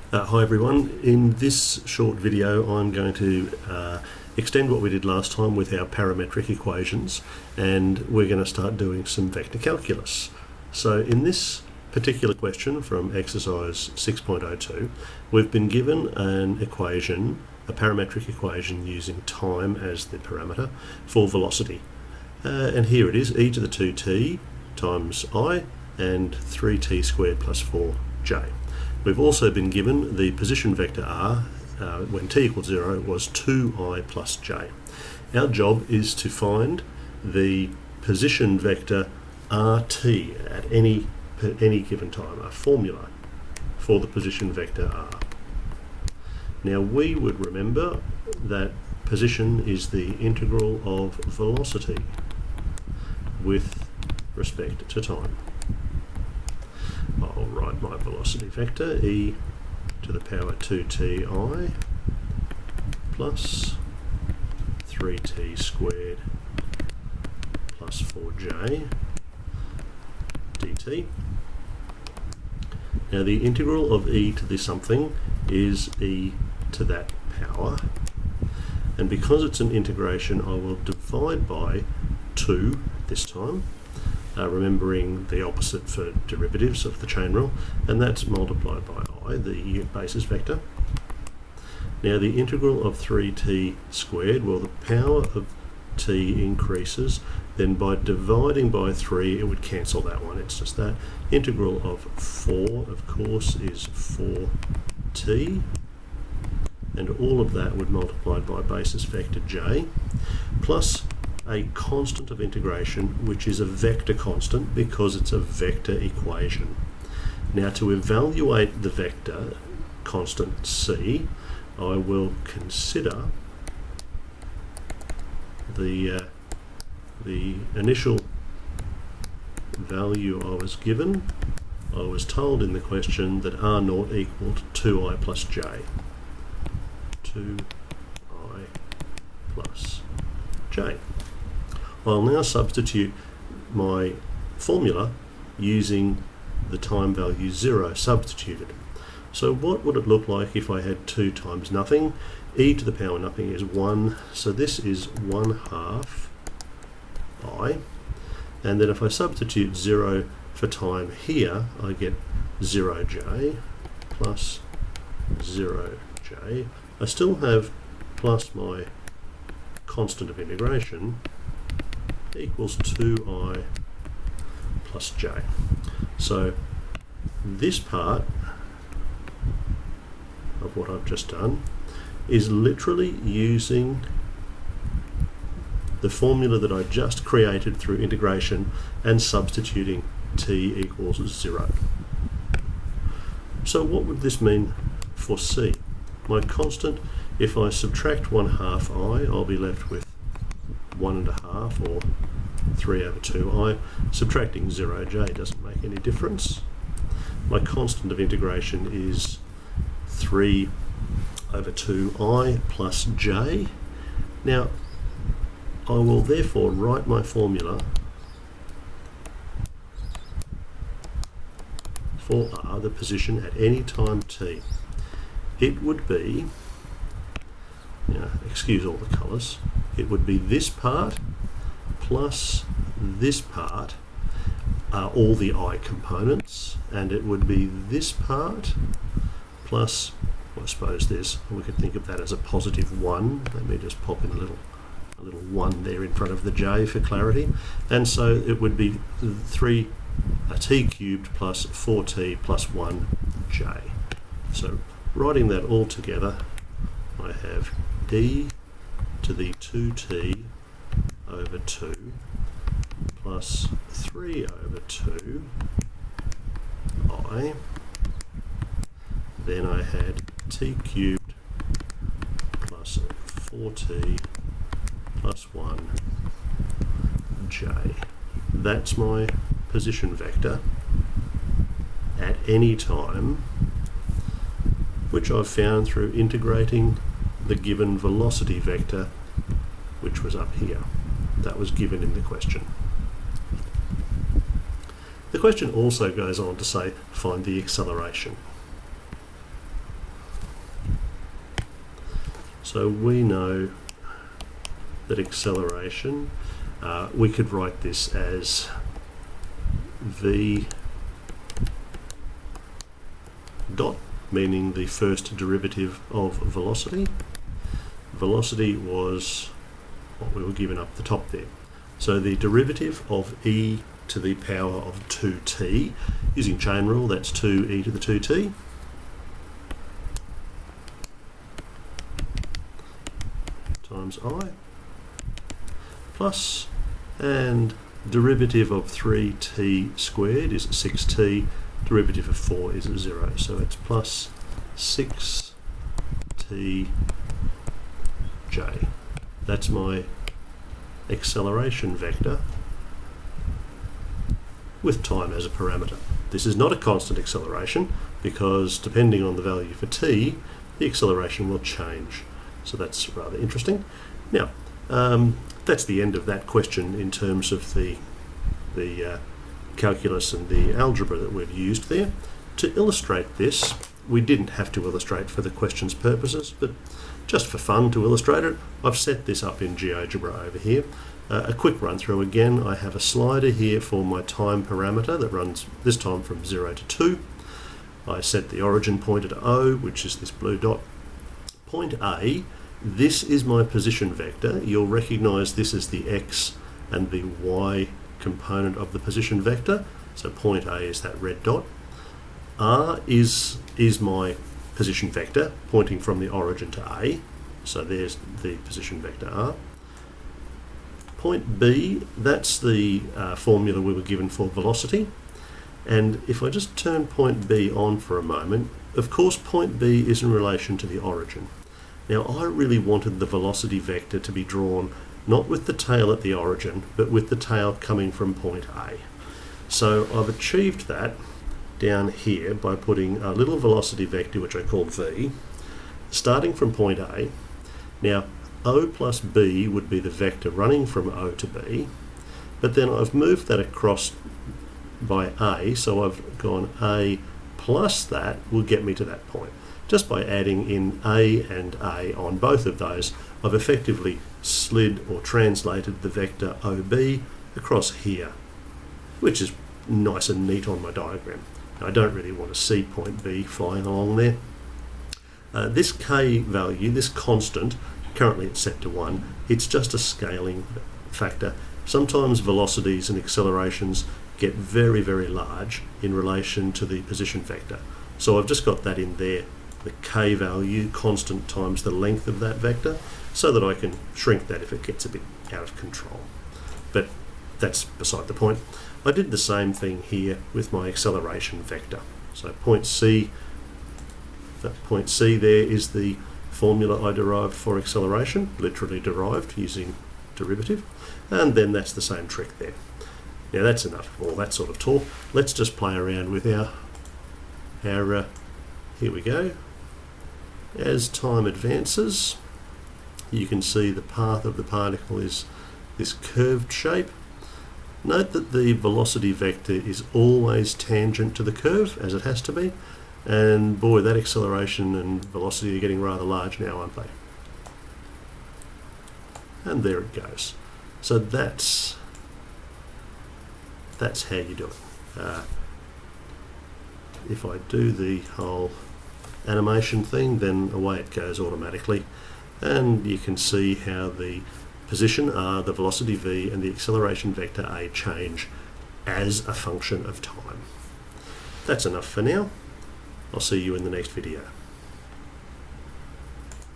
Hi everyone, in this short video I'm going to extend what we did last time with our parametric equations, and we're going to start doing some vector calculus. So in this particular question from exercise 6.02, we've been given an equation, a parametric equation using time as the parameter for velocity. And here it is, e to the 2t times I and 3t squared plus 4j. We've also been given the position vector r when t equals 0 was 2i plus j. Our job is to find the position vector rt at any given time, a formula for the position vector r. Now we would remember that position is the integral of velocity with respect to time. I'll write my velocity vector e to the power 2ti plus 3t squared plus 4j dt. Now the integral of e to the something is e to that power, and because it's an integration I will divide by 2 this time, remembering the opposite for derivatives of the chain rule, and that's multiplied by I, the basis vector. Now the integral of 3t squared, well, the power of t increases, then by dividing by 3 it would cancel that one, it's just that. Integral of 4, of course, is 4t, and all of that would multiply by basis vector j, plus a constant of integration, which is a vector constant because it's a vector equation. Now to evaluate the vector constant c, I will consider the initial value I was given. I was told in the question that r0 equaled 2i plus j. 2i plus j. I'll now substitute my formula using the time value 0 substituted. So what would it look like if I had 2 times nothing? E to the power nothing is 1, so this is 1/2 I. And then if I substitute 0 for time here, I get 0j plus 0j. I still have plus my constant of integration equals 2i plus j. So this part of what I've just done is literally using the formula that I just created through integration and substituting t equals 0. So what would this mean for c? My constant, if I subtract 1/2 I, I'll be left with 1.5 or 3/2i. Subtracting 0j doesn't make any difference. My constant of integration is 3/2i plus j. Now I will therefore write my formula for r, the position at any time t. It would be, excuse all the colours, it would be this part plus this part are all the I components, and it would be this part plus, well, I suppose we could think of that as a positive 1. Let me just pop in a little 1 there in front of the j for clarity, and so it would be 3t cubed plus 4t plus 1j. So writing that all together, I have e to the 2t over 2 plus 3/2 I. Then I had t cubed plus 4t plus 1j. That's my position vector at any time, which I've found through integrating the given velocity vector, which was up here. That was given in the question. The question also goes on to say, find the acceleration. So we know that acceleration, we could write this as v dot, meaning the first derivative of velocity. Velocity was what we were given up the top there. So the derivative of e to the power of 2t, using chain rule, that's 2e to the 2t, times I, plus, and derivative of 3t squared is 6t, derivative of 4 is 0, so it's plus 6tj. That's my acceleration vector with time as a parameter. This is not a constant acceleration because depending on the value for t, the acceleration will change. So that's rather interesting. Now, that's the end of that question in terms of the calculus and the algebra that we've used there. To illustrate this, we didn't have to illustrate for the question's purposes, but just for fun to illustrate it, I've set this up in Geogebra over here. A quick run through again, I have a slider here for my time parameter that runs this time from 0 to 2. I set the origin point at O, which is this blue dot. Point A, this is my position vector. You'll recognise this as the x and the y component of the position vector. So point A is that red dot. R is my position vector pointing from the origin to A. So there's the position vector R. Point B, that's the formula we were given for velocity. And if I just turn point B on for a moment, of course point B is in relation to the origin. Now I really wanted the velocity vector to be drawn not with the tail at the origin, but with the tail coming from point A. So I've achieved that down here by putting a little velocity vector, which I called V, starting from point A. Now O plus B would be the vector running from O to B, but then I've moved that across by A, so I've gone A plus that will get me to that point. Just by adding in A and A on both of those, I've effectively slid or translated the vector OB across here, which is nice and neat on my diagram. Now, I don't really want to see point B flying along there. This K value, this constant, currently it's set to 1, it's just a scaling factor. Sometimes velocities and accelerations get very, very large in relation to the position vector. So I've just got that in there, the K value, constant times the length of that vector, so that I can shrink that if it gets a bit out of control. But that's beside the point. I did the same thing here with my acceleration vector. So point C, that point C there is the formula I derived for acceleration, literally derived using derivative, and then that's the same trick there. Now that's enough of all that sort of talk. Let's just play around with our here we go. As time advances, you can see the path of the particle is this curved shape. Note that the velocity vector is always tangent to the curve, as it has to be, and boy, that acceleration and velocity are getting rather large now, aren't they? And there it goes. So that's how you do it. If I do the whole animation thing, then away it goes automatically, and you can see how the position R, the velocity V, and the acceleration vector A change as a function of time. That's enough for now. I'll see you in the next video.